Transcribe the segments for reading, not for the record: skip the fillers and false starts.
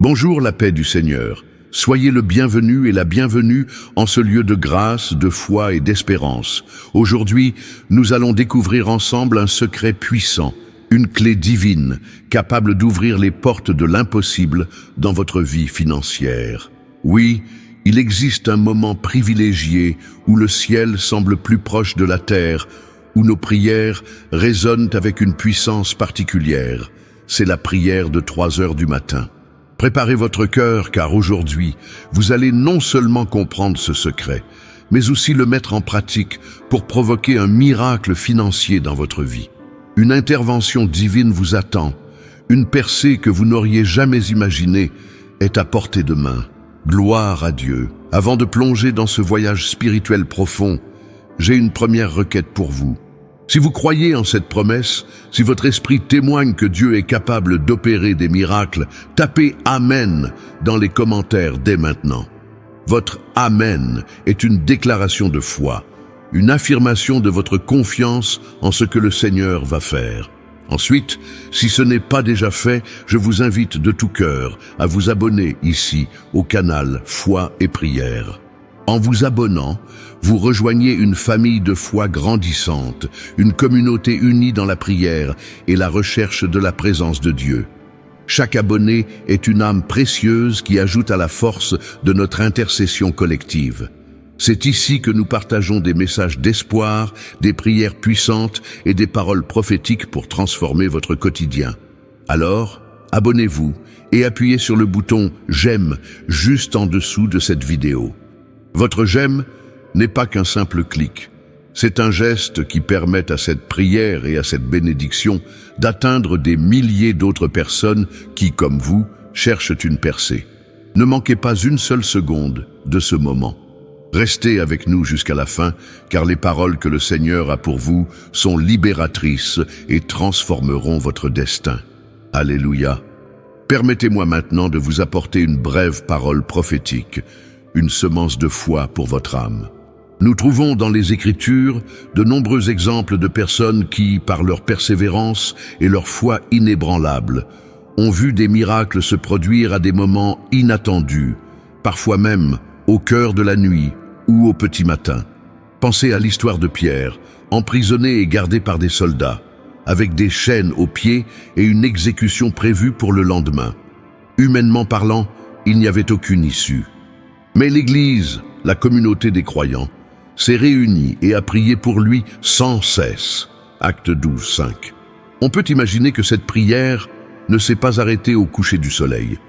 Bonjour, la paix du Seigneur. Soyez le bienvenu et la bienvenue en ce lieu de grâce, de foi et d'espérance. Aujourd'hui, nous allons découvrir ensemble un secret puissant, une clé divine, capable d'ouvrir les portes de l'impossible dans votre vie financière. Oui, il existe un moment privilégié où le ciel semble plus proche de la terre, où nos prières résonnent avec une puissance particulière. C'est la prière de 3 heures du matin. Préparez votre cœur, car aujourd'hui, vous allez non seulement comprendre ce secret, mais aussi le mettre en pratique pour provoquer un miracle financier dans votre vie. Une intervention divine vous attend, une percée que vous n'auriez jamais imaginée est à portée de main. Gloire à Dieu. Avant de plonger dans ce voyage spirituel profond, j'ai une première requête pour vous. Si vous croyez en cette promesse, si votre esprit témoigne que Dieu est capable d'opérer des miracles, tapez « Amen » dans les commentaires dès maintenant. Votre « Amen » est une déclaration de foi, une affirmation de votre confiance en ce que le Seigneur va faire. Ensuite, si ce n'est pas déjà fait, je vous invite de tout cœur à vous abonner ici au canal Foi et Prière. En vous abonnant, vous rejoignez une famille de foi grandissante, une communauté unie dans la prière et la recherche de la présence de Dieu. Chaque abonné est une âme précieuse qui ajoute à la force de notre intercession collective. C'est ici que nous partageons des messages d'espoir, des prières puissantes et des paroles prophétiques pour transformer votre quotidien. Alors, abonnez-vous et appuyez sur le bouton « J'aime » juste en dessous de cette vidéo. Votre j'aime n'est pas qu'un simple clic. C'est un geste qui permet à cette prière et à cette bénédiction d'atteindre des milliers d'autres personnes qui, comme vous, cherchent une percée. Ne manquez pas une seule seconde de ce moment. Restez avec nous jusqu'à la fin, car les paroles que le Seigneur a pour vous sont libératrices et transformeront votre destin. Alléluia. Permettez-moi maintenant de vous apporter une brève parole prophétique, une semence de foi pour votre âme. Nous trouvons dans les Écritures de nombreux exemples de personnes qui, par leur persévérance et leur foi inébranlable, ont vu des miracles se produire à des moments inattendus, parfois même au cœur de la nuit ou au petit matin. Pensez à l'histoire de Pierre, emprisonné et gardé par des soldats, avec des chaînes aux pieds et une exécution prévue pour le lendemain. Humainement parlant, il n'y avait aucune issue. Mais l'Église, la communauté des croyants, s'est réunie et a prié pour lui sans cesse. Acte 12, 5. On peut imaginer que cette prière ne s'est pas arrêtée au coucher du soleil.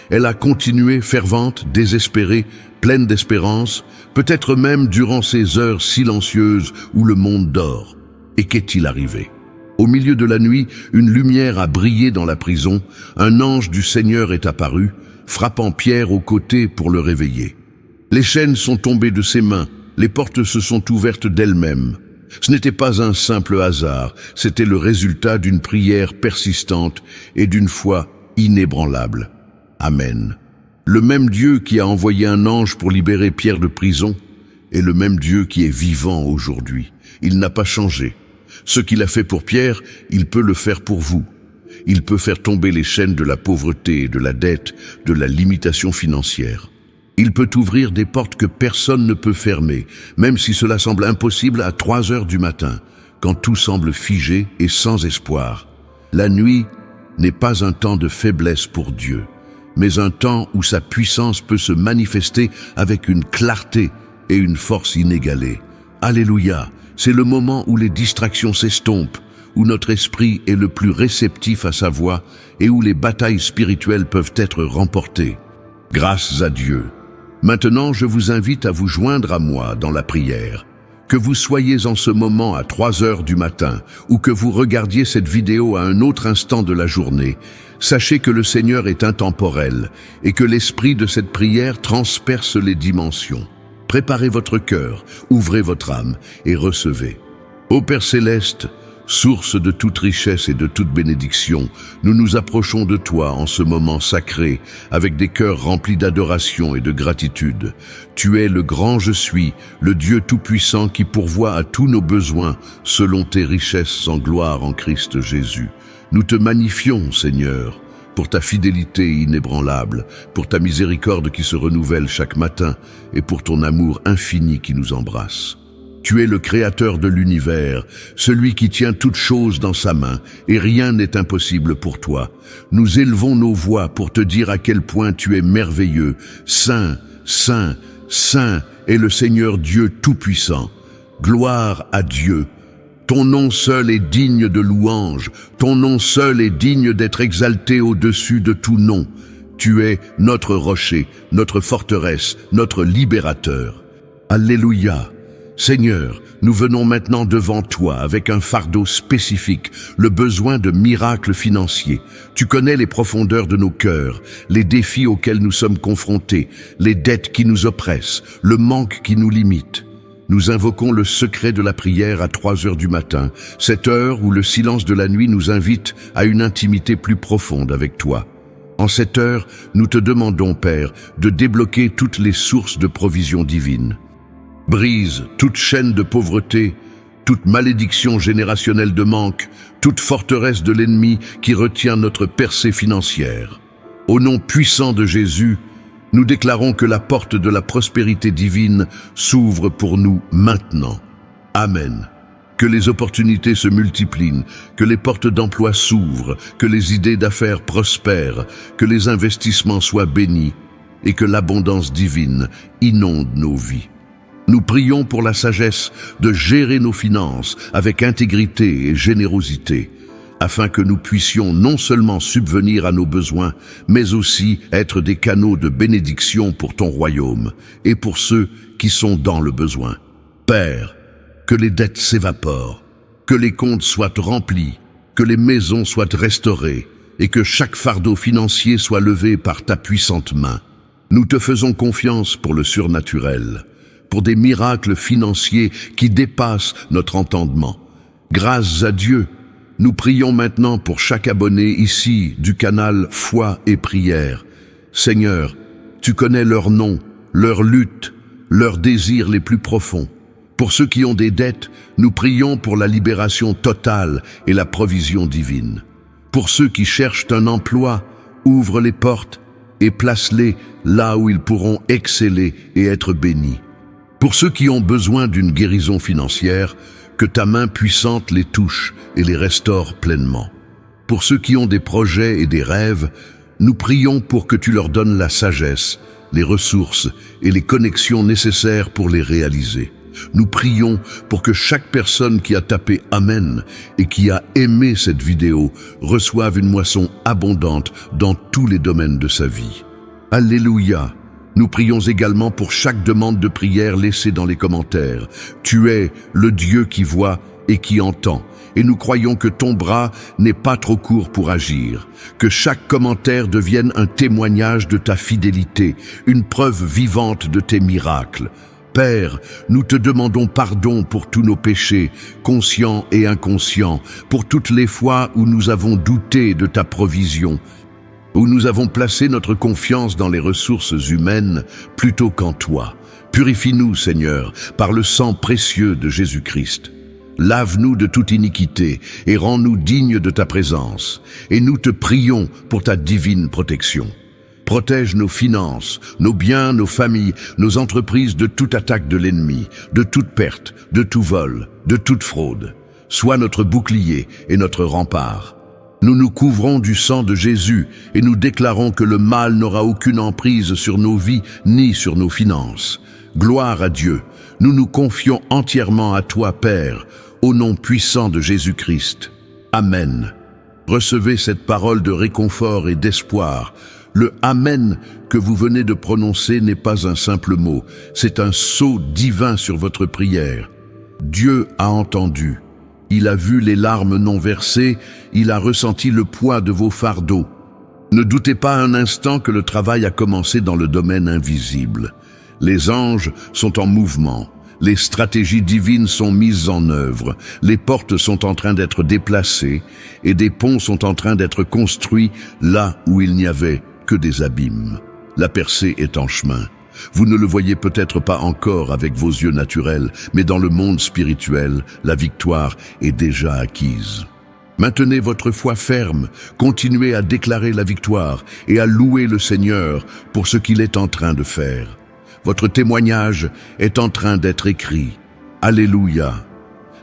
Elle a continué fervente, désespérée, pleine d'espérance, peut-être même durant ces heures silencieuses où le monde dort. Et qu'est-il arrivé? Au milieu de la nuit, une lumière a brillé dans la prison, un ange du Seigneur est apparu, frappant Pierre au côté pour le réveiller. Les chaînes sont tombées de ses mains, les portes se sont ouvertes d'elles-mêmes. Ce n'était pas un simple hasard, c'était le résultat d'une prière persistante et d'une foi inébranlable. Amen. Le même Dieu qui a envoyé un ange pour libérer Pierre de prison est le même Dieu qui est vivant aujourd'hui. Il n'a pas changé. Ce qu'il a fait pour Pierre, il peut le faire pour vous. Il peut faire tomber les chaînes de la pauvreté, de la dette, de la limitation financière. Il peut ouvrir des portes que personne ne peut fermer, même si cela semble impossible à 3 heures du matin, quand tout semble figé et sans espoir. La nuit n'est pas un temps de faiblesse pour Dieu, mais un temps où sa puissance peut se manifester avec une clarté et une force inégalées. Alléluia, c'est le moment où les distractions s'estompent, où notre esprit est le plus réceptif à sa voix et où les batailles spirituelles peuvent être remportées. Grâce à Dieu. Maintenant, je vous invite à vous joindre à moi dans la prière. Que vous soyez en ce moment à 3 heures du matin ou que vous regardiez cette vidéo à un autre instant de la journée, sachez que le Seigneur est intemporel et que l'esprit de cette prière transperce les dimensions. Préparez votre cœur, ouvrez votre âme et recevez. Ô Père Céleste, source de toute richesse et de toute bénédiction, nous nous approchons de toi en ce moment sacré, avec des cœurs remplis d'adoration et de gratitude. Tu es le grand je suis, le Dieu tout-puissant qui pourvoit à tous nos besoins, selon tes richesses en gloire en Christ Jésus. Nous te magnifions, Seigneur, pour ta fidélité inébranlable, pour ta miséricorde qui se renouvelle chaque matin et pour ton amour infini qui nous embrasse. Tu es le Créateur de l'univers, celui qui tient toutes choses dans sa main, et rien n'est impossible pour toi. Nous élevons nos voix pour te dire à quel point tu es merveilleux. Saint, Saint, Saint est le Seigneur Dieu Tout-Puissant. Gloire à Dieu. Ton nom seul est digne de louange, ton nom seul est digne d'être exalté au-dessus de tout nom. Tu es notre rocher, notre forteresse, notre libérateur. Alléluia. Seigneur, nous venons maintenant devant toi avec un fardeau spécifique, le besoin de miracles financiers. Tu connais les profondeurs de nos cœurs, les défis auxquels nous sommes confrontés, les dettes qui nous oppressent, le manque qui nous limite. Nous invoquons le secret de la prière à 3 heures du matin, cette heure où le silence de la nuit nous invite à une intimité plus profonde avec toi. En cette heure, nous te demandons, Père, de débloquer toutes les sources de provision divine. Brise toute chaîne de pauvreté, toute malédiction générationnelle de manque, toute forteresse de l'ennemi qui retient notre percée financière. Au nom puissant de Jésus, nous déclarons que la porte de la prospérité divine s'ouvre pour nous maintenant. Amen. Que les opportunités se multiplient, que les portes d'emploi s'ouvrent, que les idées d'affaires prospèrent, que les investissements soient bénis et que l'abondance divine inonde nos vies. Nous prions pour la sagesse de gérer nos finances avec intégrité et générosité, afin que nous puissions non seulement subvenir à nos besoins, mais aussi être des canaux de bénédiction pour ton royaume et pour ceux qui sont dans le besoin. Père, que les dettes s'évaporent, que les comptes soient remplis, que les maisons soient restaurées et que chaque fardeau financier soit levé par ta puissante main. Nous te faisons confiance pour le surnaturel, pour des miracles financiers qui dépassent notre entendement. Grâce à Dieu, nous prions maintenant pour chaque abonné ici du canal Foi et Prière. Seigneur, tu connais leurs noms, leurs luttes, leurs désirs les plus profonds. Pour ceux qui ont des dettes, nous prions pour la libération totale et la provision divine. Pour ceux qui cherchent un emploi, ouvre les portes et place-les là où ils pourront exceller et être bénis. Pour ceux qui ont besoin d'une guérison financière, que ta main puissante les touche et les restaure pleinement. Pour ceux qui ont des projets et des rêves, nous prions pour que tu leur donnes la sagesse, les ressources et les connexions nécessaires pour les réaliser. Nous prions pour que chaque personne qui a tapé Amen et qui a aimé cette vidéo reçoive une moisson abondante dans tous les domaines de sa vie. Alléluia! Nous prions également pour chaque demande de prière laissée dans les commentaires. Tu es le Dieu qui voit et qui entend, et nous croyons que ton bras n'est pas trop court pour agir, que chaque commentaire devienne un témoignage de ta fidélité, une preuve vivante de tes miracles. Père, nous te demandons pardon pour tous nos péchés, conscients et inconscients, pour toutes les fois où nous avons douté de ta provision, où nous avons placé notre confiance dans les ressources humaines plutôt qu'en toi. Purifie-nous, Seigneur, par le sang précieux de Jésus-Christ. Lave-nous de toute iniquité et rends-nous dignes de ta présence. Et nous te prions pour ta divine protection. Protège nos finances, nos biens, nos familles, nos entreprises de toute attaque de l'ennemi, de toute perte, de tout vol, de toute fraude. Sois notre bouclier et notre rempart. Nous nous couvrons du sang de Jésus et nous déclarons que le mal n'aura aucune emprise sur nos vies ni sur nos finances. Gloire à Dieu. Nous nous confions entièrement à toi, Père, au nom puissant de Jésus-Christ. Amen. Recevez cette parole de réconfort et d'espoir. Le Amen que vous venez de prononcer n'est pas un simple mot, c'est un sceau divin sur votre prière. Dieu a entendu. Il a vu les larmes non versées, il a ressenti le poids de vos fardeaux. Ne doutez pas un instant que le travail a commencé dans le domaine invisible. Les anges sont en mouvement, les stratégies divines sont mises en œuvre, les portes sont en train d'être déplacées et des ponts sont en train d'être construits là où il n'y avait que des abîmes. La percée est en chemin. Vous ne le voyez peut-être pas encore avec vos yeux naturels, mais dans le monde spirituel, la victoire est déjà acquise. Maintenez votre foi ferme, continuez à déclarer la victoire et à louer le Seigneur pour ce qu'il est en train de faire. Votre témoignage est en train d'être écrit. Alléluia.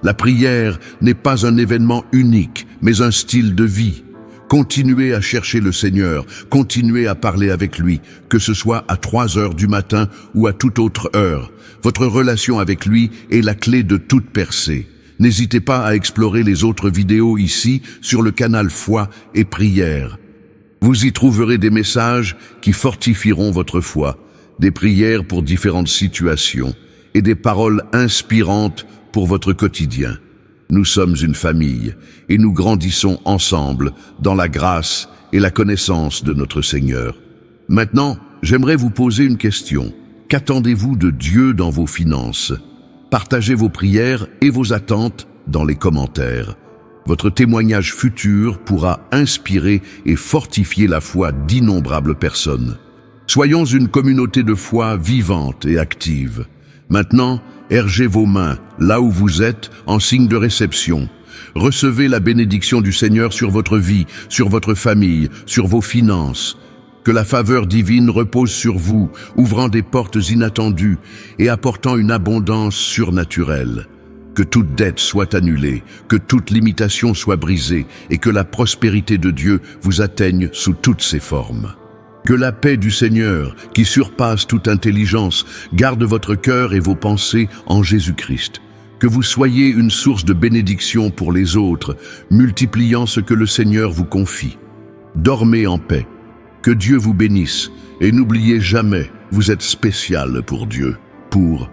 La prière n'est pas un événement unique, mais un style de vie. Continuez à chercher le Seigneur, continuez à parler avec lui, que ce soit à 3 heures du matin ou à toute autre heure. Votre relation avec lui est la clé de toute percée. N'hésitez pas à explorer les autres vidéos ici sur le canal Foi et Prière. Vous y trouverez des messages qui fortifieront votre foi, des prières pour différentes situations et des paroles inspirantes pour votre quotidien. Nous sommes une famille et nous grandissons ensemble dans la grâce et la connaissance de notre Seigneur. Maintenant, j'aimerais vous poser une question. Qu'attendez-vous de Dieu dans vos finances? Partagez vos prières et vos attentes dans les commentaires. Votre témoignage futur pourra inspirer et fortifier la foi d'innombrables personnes. Soyons une communauté de foi vivante et active. Maintenant, ergez vos mains là où vous êtes en signe de réception. Recevez la bénédiction du Seigneur sur votre vie, sur votre famille, sur vos finances. Que la faveur divine repose sur vous, ouvrant des portes inattendues et apportant une abondance surnaturelle. Que toute dette soit annulée, que toute limitation soit brisée et que la prospérité de Dieu vous atteigne sous toutes ses formes. Que la paix du Seigneur, qui surpasse toute intelligence, garde votre cœur et vos pensées en Jésus-Christ. Que vous soyez une source de bénédiction pour les autres, multipliant ce que le Seigneur vous confie. Dormez en paix. Que Dieu vous bénisse et n'oubliez jamais, vous êtes spécial pour Dieu, pour